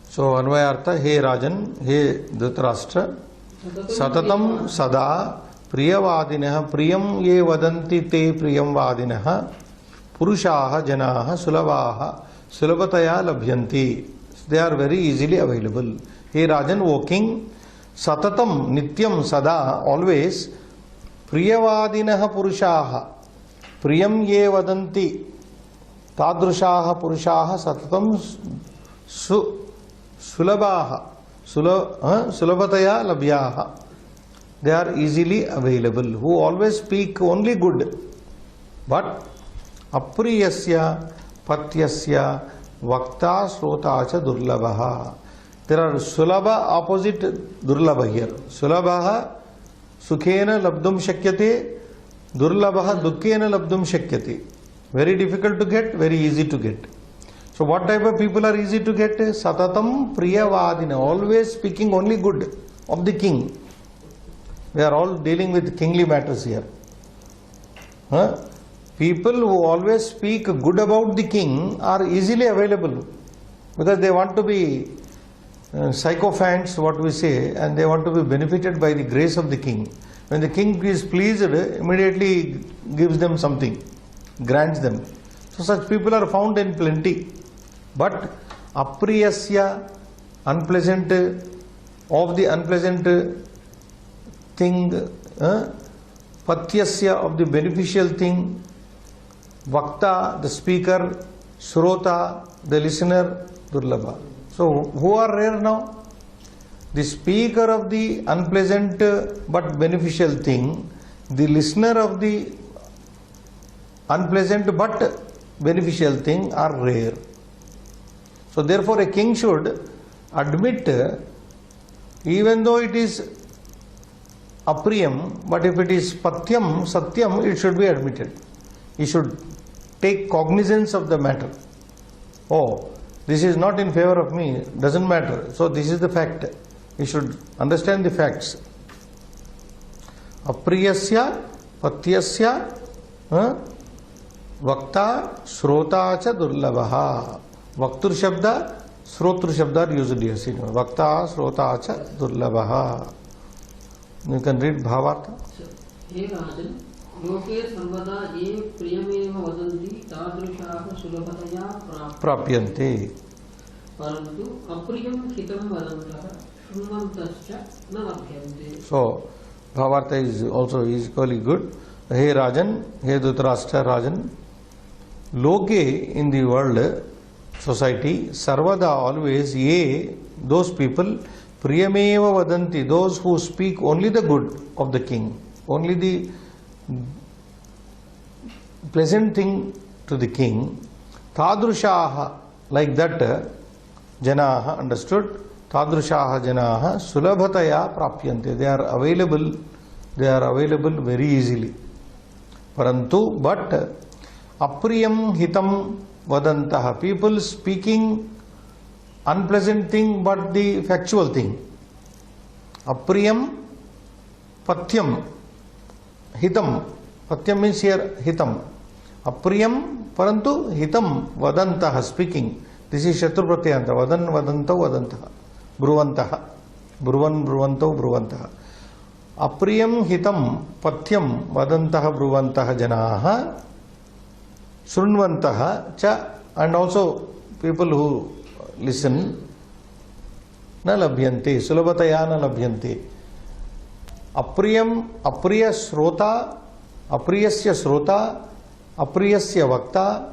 So Anvayartha, He Rajan, He Dhritarashtra, Satatam Sada Priyavadinaha Priyam Ye Vadanti Te Priyam Vadinaha Purushaha Janaha Sulabhaha Sulabhataya Labhyanti. They are very easily available. He Rajan, walking Satatam Nityam Sada, always Priyavadinaha Purushaha Priyam Ye Vadanti Tadrushaha Purushaha Satatam Sulabhaha Sulabhataya Labhyaha. They are easily available, who always speak only good. But Apriyasya Patyasya Vakta Srotacha Durlabhaha. There are Sulabha opposite Durlabha here. Sulabhaha Sukhena Labdum Shakyate, Durlabhaha Dukkena Labdum Shakyate. Very difficult to get, very easy to get. So what type of people are easy to get? Satatam Priyavadina, always speaking only good of the king. We are all dealing with kingly matters here. People who always speak good about the king are easily available because they want to be sycophants, what we say, and they want to be benefited by the grace of the king. When the king is pleased, immediately gives them something, grants them. So such people are found in plenty. But apriyasya, unpleasant, of the unpleasant thing, patyasya, of the beneficial thing, vakta, the speaker, shrota, the listener, durlabha. So who are rare now? The speaker of the unpleasant but beneficial thing, the listener of the unpleasant but beneficial thing are rare. So therefore a king should admit, even though it is apriyam, but if it is patyam, satyam, it should be admitted. He should take cognizance of the matter. Oh, this is not in favor of me, doesn't matter. So this is the fact. He should understand the facts. Apriyasya, patyasya, vakta, shrota cha durlabha. Vaktur shabda, shrotru shabda are used here. Vakta, shrota cha durlabha. You can read Bhavartha. हे राजन्, लोके सर्वदा ये प्रियमेव वदन्ति तादृशाः सुलभतया प्राप्यन्ते. परन्तु अप्रियं हितं वदन्तः शृण्वन्तश्च न लभ्यन्ते. So Bhavartha is also equally good. Hey Rajan, hey Dhritarashtra Rajan, loke, in the world, society, sarvada, always, ye, those people, priyameva vadanti, those who speak only the good of the king, only the pleasant thing to the king, tadrushaha, like that, janaha, understood? Tadrushaha janaha sulabhataya prapyante. They are available very easily. Parantu, but apriyam hitam vadantaha, people speaking unpleasant thing but the factual thing. Apriyam patyam hitam. Patyam means here hitam. Apriyam parantu hitam vadantaha, speaking. This is Shatru Pratyanta. Vadan vadantau vadantaha. Bruvantaha. Bruvan bruvantau bruvantaha. Apriyam hitam patyam vadantaha bruvantaha janaha shrunvantaha cha, and also people who listen, na labhyante, sulabhataya na labhyante. Apriyam, apriya shrota, apriyasya shrota, apriyasya vakta,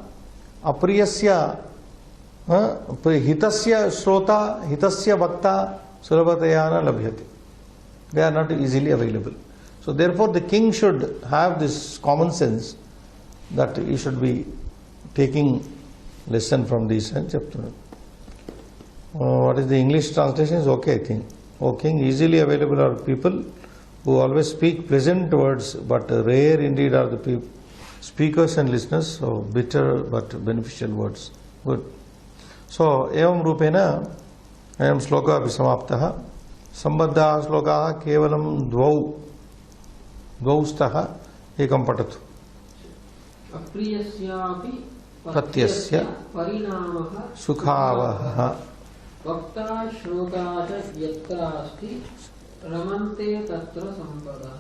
apriyasya hitasya shrota, hitasya vakta, sulabhataya na labhyate. They are not easily available. So therefore the king should have this common sense that he should be taking lesson from this chapter. What is the English translation is okay, I think. O king, easily available are people who always speak pleasant words, but rare indeed are the speakers and listeners, so bitter but beneficial words. Good. So evam rupena ayam shloka apisamaptaha. Sambandha shlokaः केवलं द्वौ स्तः एकं पठतु. अप्रियस्यापि पत्यस्य परिणामः सुखावहः वक्ता श्रोता च यत्र अस्ति रमन्ते तत्र सम्पदः.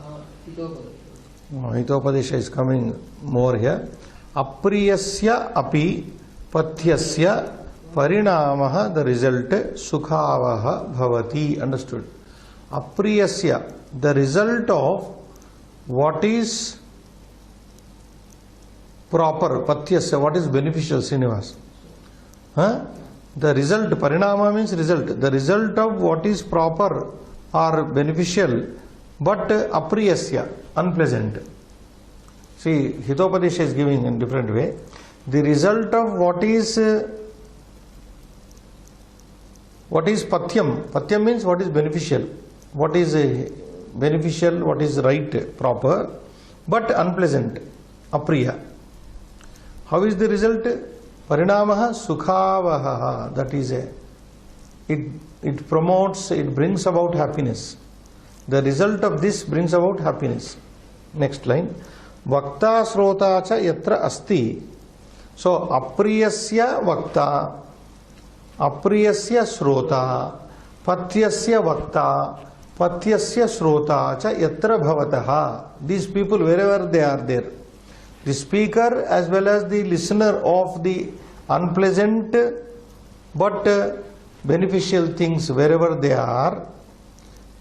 Hitopadesha is coming more here. Apriyasya api patyasya parinamah, the result, sukhavah bhavati. Understood? Apriyasya, the result of what is proper, patyasya, what is beneficial, Srinivas. The result, parinama means result. The result of what is proper or beneficial, but apriyasya, unpleasant. See, Hitopadesha is giving in different way. The result of what is patyam. Patyam means what is beneficial. What is beneficial, what is right, proper, but unpleasant, apriya. How is the result? Parinamaha sukhavah. That is it promotes, it brings about happiness. The result of this brings about happiness. Next line. Vakta shrota cha yatra asti. So apriyasya vakta, apriyasya shrota, patyasya vakta, patyasya shrota cha yatra bhavataha. These people, wherever they are there, the speaker as well as the listener of the unpleasant but beneficial things wherever they are.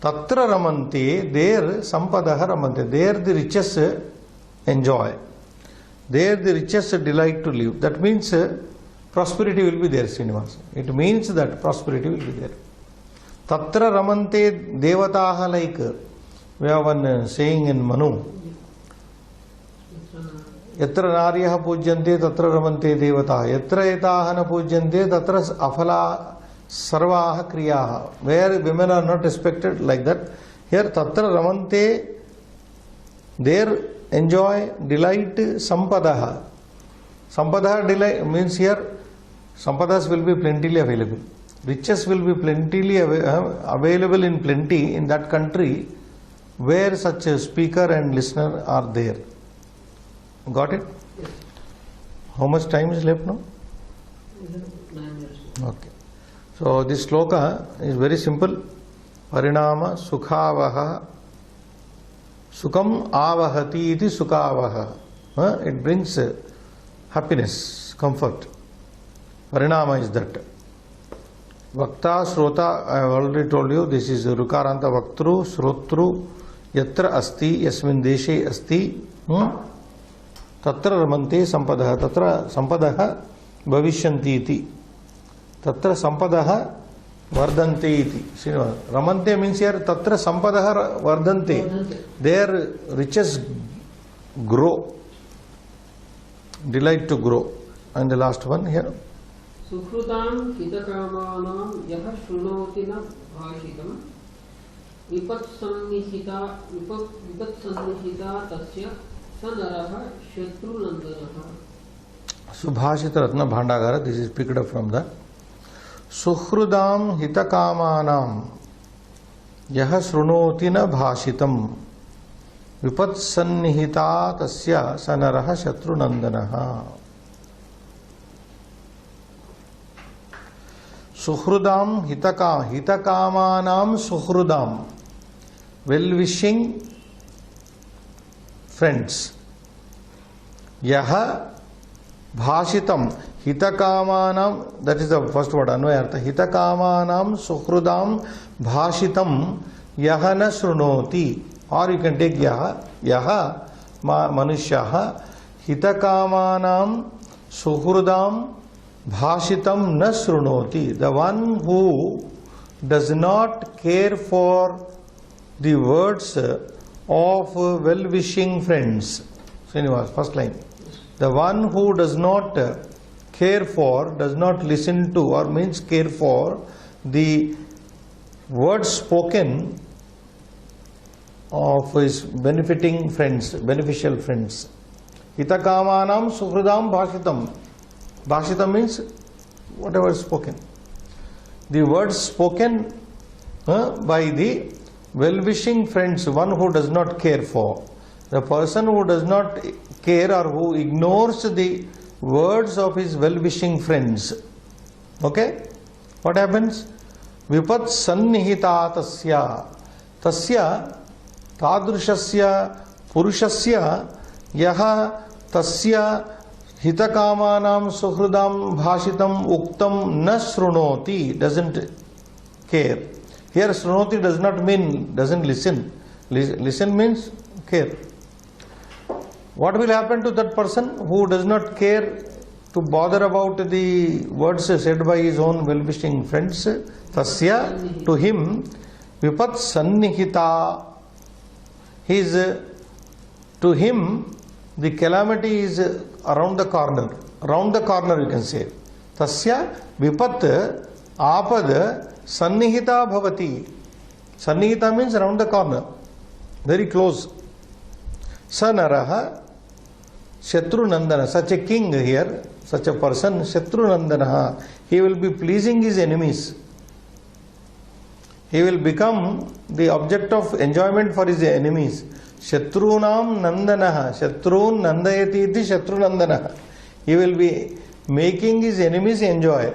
Tatra ramante, there sampadaha ramante, there the richest enjoy, there the richest delight to live. That means prosperity will be there, Srinivas. It means that prosperity will be there. Tatra ramante devataha, like we have one saying in Manu. Yatra naryaha pujyante tatra ramante devataha, yatra etaha na pujyante tatra afala sarvaha kriyaha. Where women are not respected, like that. Here tatra ramante, there enjoy, delight, sampadaha. Sampadaha delight means here sampadas will be plentifully available. Riches will be plentifully available in plenty in that country where such a speaker and listener are there. Got it? Yes. How much time is left now? 9 years. Okay. So this sloka is very simple. Parinama sukhavaha sukham avahati iti sukhavaha. It brings happiness, comfort. Parinama is that. Vakta, Shrota, I have already told you, this is Rukaranta Vaktru, Shrotru, Yatra Asti, Yasmin Deshe Asti, Tatra Ramante Sampadaha, Tatra Sampadaha Bhavishyanti iti, Tatra Sampadaha Vardante iti. Ramante means here, Tatra Sampadaha Vardante, their riches grow, delight to grow. And the last one here. Sukhrutam hitakamanam yaha shrunoti na bhashitam vipatsannihita tasya sanaraha shatrunandanaha. Subhashita Ratna Bhandagara, this is picked up from the Sukhrudam hitakamanam yaha shrunoti na bhashitam vipatsannihita tasya sanaraha shatrunandanaha. Sukhrudam hitakamanam sukhrudam, well-wishing friends. Yaha bhashitam hitakamanam, that is the first word, anvayartha. Hitakamanam sukhrudam bhashitam yaha na shrunoti. Or you can take yaha manushyaha hitakamanam sukhrudam bhashitam na shrunoti. The one who does not care for the words of well-wishing friends. Srinivas, first line. The one who does not care for, does not listen to, or means care for the words spoken of his benefiting friends, beneficial friends. Hitakamanam sukhrudam bhashitam. Bhashitam means whatever is spoken. The words spoken by the well-wishing friends, one who does not care for. The person who does not care or who ignores the words of his well-wishing friends. Okay? What happens? Vipat sannihita tasya. Tasya tadrushasya purushasya yaha tasya hitakamanam sukhrudam bhashitam uktam na shrunoti, doesn't care. Here shrunoti does not mean doesn't listen. Listen means care. What will happen to that person who does not care to bother about the words said by his own well-wishing friends? Tasya, to him, vipat sannihita, to him the calamity is around the corner. Around the corner you can say. Tasya vipat apad sannihita bhavati. Sannihita means around the corner, very close. Sanaraha Shatrunandana, such a king here, such a person, Shatrunandana, he will be pleasing his enemies. He will become the object of enjoyment for his enemies. Shatrunam Nandanaha, Shatrun Nandayati iti Shatrunandanaha. He will be making his enemies enjoy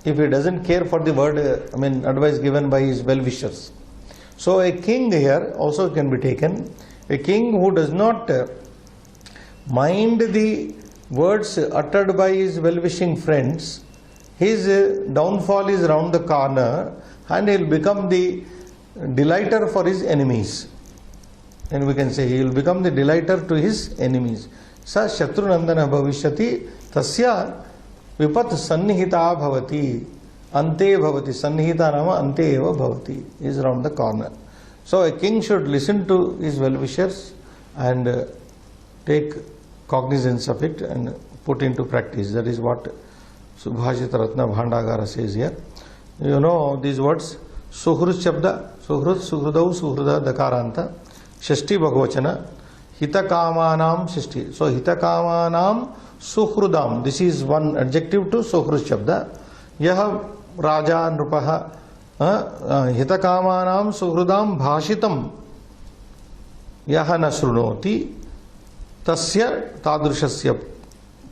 if he doesn't care for the word, advice given by his well-wishers. So a king here also can be taken. A king who does not mind the words uttered by his well-wishing friends, his downfall is round the corner and he will become the delighter for his enemies. And we can say he will become the delighter to his enemies. Sa Shatrunandana bhavishyati tasya vipat sannihita bhavati ante bhavati. Sannihita nama ante eva bhavati, is around the corner. So a king should listen to his well-wishers and take cognizance of it and put into practice. That is what Subhashita Ratna Bhandagara says here. You know these words, Suhrut Shabda, Suhrut, Suhrudau, Suhruda, Dakaranta, Shashti Bhagavachana, Hitakamanam Shashti. So Hitakamanam Suhrudam, this is one adjective to Suhrut Shabda. Yaha Raja Nrupaha Hitakamanam Suhrudam Bhashitam Yaha Nasrunoti Tasya Tadrushasya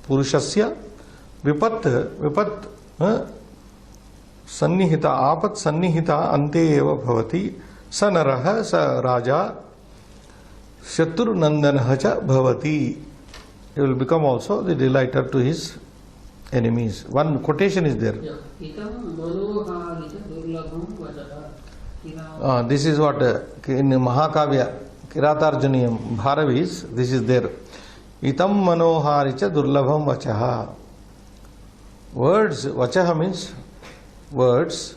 Purushasya Vipat Sannihita Apat Sannihita Ante Eva Bhavati Sanaraha Sa Raja Shatrunandanaha Cha Bhavati. He will become also the delighter to his enemies. One quotation is there. This is what in Mahakavya Kiratarjuniyam Bharavis, this is there. Itam manoharicha durlabham vachaha. Words, vachaha means words,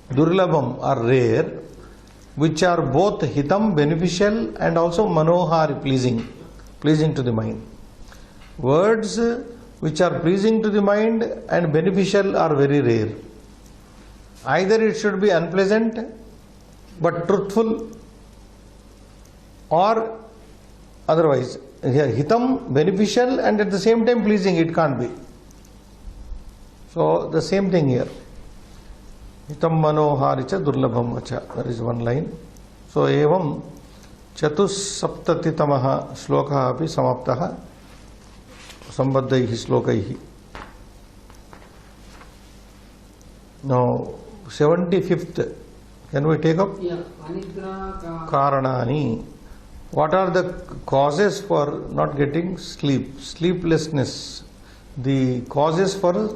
durlabham are rare, which are both hitam beneficial and also manohari pleasing to the mind. Words which are pleasing to the mind and beneficial are very rare. Either it should be unpleasant but truthful, or otherwise hitam beneficial and at the same time pleasing, it can't be. So the same thing here. Hitam manoharicha durlabham vacha. That is one line. So evam chatusaptatitamaha shlokaha api samaptaha sambaddhaihi slokaihi. Now 75th, can we take up? Yeah, Anidra Karanani. What are the causes for not getting sleep? Sleeplessness. The causes for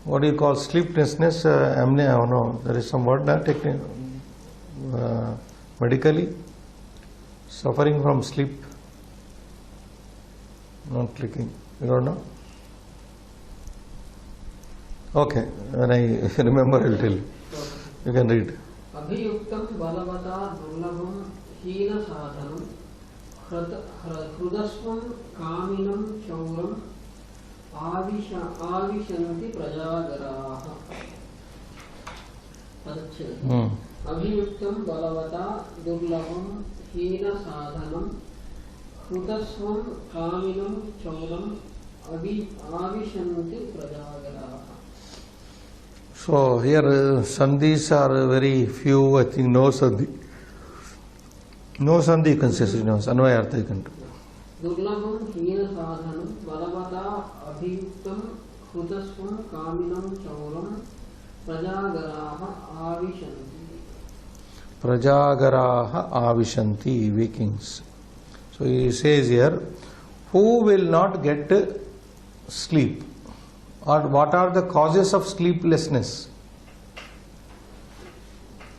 what do you call sleeplessness? Amnesia. Oh no, there is some word now. Medically, suffering from sleep. Not clicking. You don't know? Okay, when I remember, I will tell you. You can read. Abhiyuktam balavata durlabham hina sadhanam hrudasvam kaminam chauram avishanti prajagaraha. Abhiyuktam balavata durlabham hina sadhanam hrudasvam kaminam chauram avishanti prajagaraha. So here sandhis are very few. I think no sandhi. No sandhi you can say. Anvayartha you can do. Durlabham hina sadhanam balavata abhiyuktam hrudasvam kaminam chauram prajagaraha avishanti. Prajagaraha avishanti, Vikings. So he says here, who will not get sleep? Or what are the causes of sleeplessness?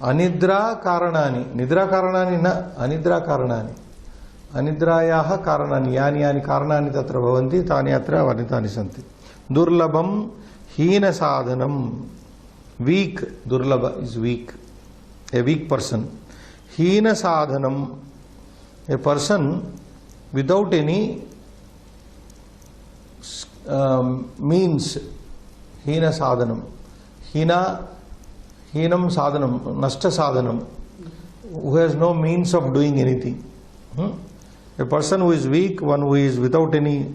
Anidra karanani. Nidra karanani na, anidra karanani. Anidrayaha karanani. Yani yani karanani tatra bhavanti, tani atra varnitani santi. Durlabham hina sadhanam. Weak, durlabha is weak. A weak person. Hina sadhanam. A person without any means. Hina sadhanam. Hinam sadhanam. Nashta sadhanam. Who has no means of doing anything. A person who is weak, one who is without any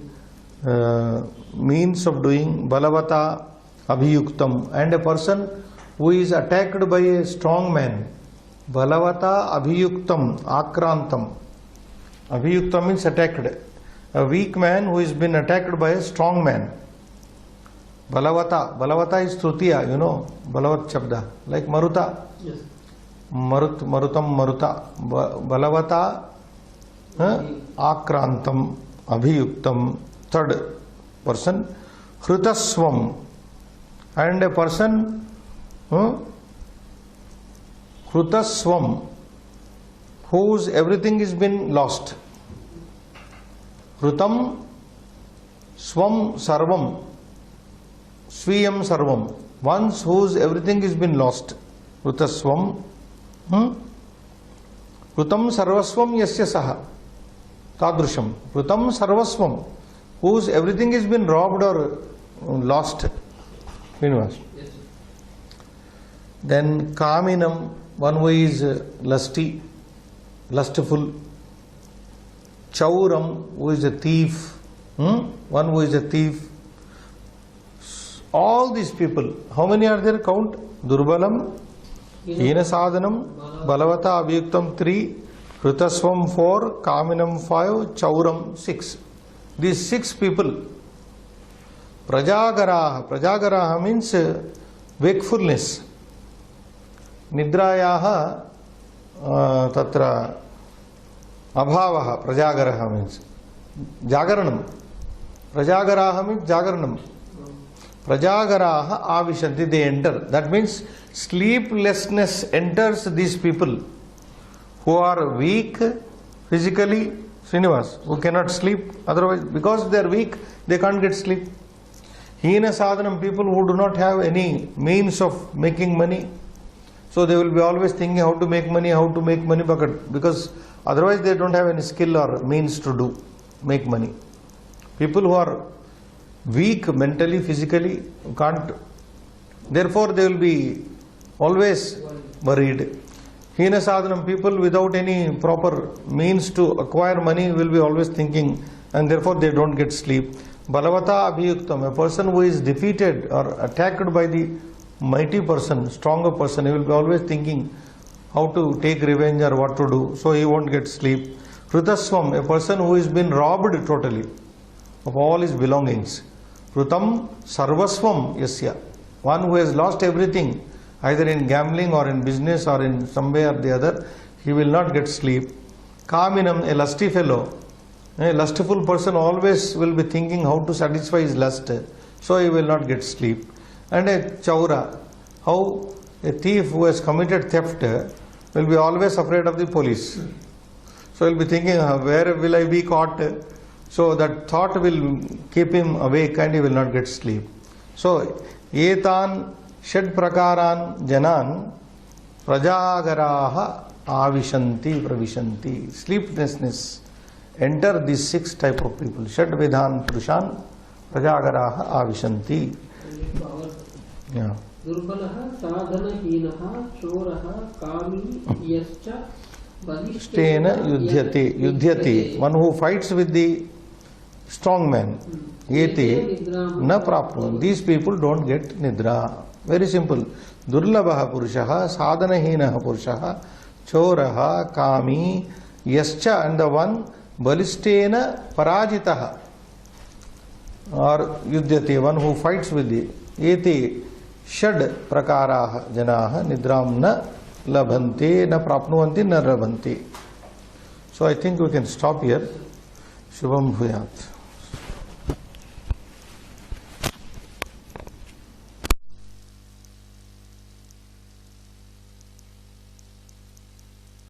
means of doing, balavata abhiyuktam, and a person who is attacked by a strong man. Balavata abhiyuktam akrantam. Abhiyuktam means attacked. A weak man who has been attacked by a strong man. Balavata. Balavata is trutiya, you know, Balavat Shabda. Like Maruta. Yes. Marutam, Maruta. Balavata Akrantam, Abhiyuktam, third person, Hrutaswam, and a person, Hrutaswam, whose everything has been lost. Hrutam, Swam, Sarvam, Swiyam, Sarvam, ones whose everything has been lost. Hrutaswam, Hrutam Sarvaswam Yasya Saha, Tadrusham, Hrutam Sarvaswam, whose everything has been robbed or lost. Srinivas. Yes, sir. Then Kaminam, one who is lusty, lustful. Chauram, who is a thief, one who is a thief. All these people, how many are there? Count. Durbalam, Hina Sadhanam, Balavata Abhiyuktam 3, Hrutaswam 4, Kaminam 5, Chauram 6. These 6 people. Prajagaraha. Prajagaraha means wakefulness. Nidrayaha tatra abhavaha. Prajagaraha means Jagaranam. Prajagaraha means Jagaranam. Prajagaraha avishanti, they enter. That means sleeplessness enters these people who are weak physically, Srinivas, who cannot sleep. Otherwise, because they are weak, they can't get sleep. Hina sadhanam, people who do not have any means of making money. So they will be always thinking how to make money, because otherwise they don't have any skill or means to make money. People who are weak mentally, physically, can't. Therefore they will be always worried. Hina sadhanam, people without any proper means to acquire money will be always thinking, and therefore they don't get sleep. Balavata abhiyuktam, a person who is defeated or attacked by the mighty person, stronger person, he will be always thinking how to take revenge or what to do, so he won't get sleep. Hrutaswam, a person who has been robbed totally of all his belongings. Hrutam sarvaswam yasya, one who has lost everything, either in gambling or in business or in some way or the other, he will not get sleep. Kaminam, a lusty fellow, a lustful person always will be thinking how to satisfy his lust, so he will not get sleep. And a chaura, how a thief who has committed theft will be always afraid of the police. So he will be thinking, where will I be caught? So that thought will keep him awake and he will not get sleep. So, etan Shad prakaran janan prajagaraha avishanti pravishanti. Sleeplessness enter these 6 type of people. Shad vidhan purushan prajagaraha avishanti. Yeah. Durbalaha sadhanahinaha choraha kami yascha Stena yudhyati. One who fights with the strong man. Yeti na prapnu. These people don't get nidra. Very simple. Durlabha purushaha, sadhanahinaha purushaha, choraha, kami, yascha, and the one balistena parajitaha or yudhyati, one who fights with the eti shad prakaraha janaha nidram na labhante na prapnuvanti na labhanti. So I think we can stop here. Shubham bhuyat.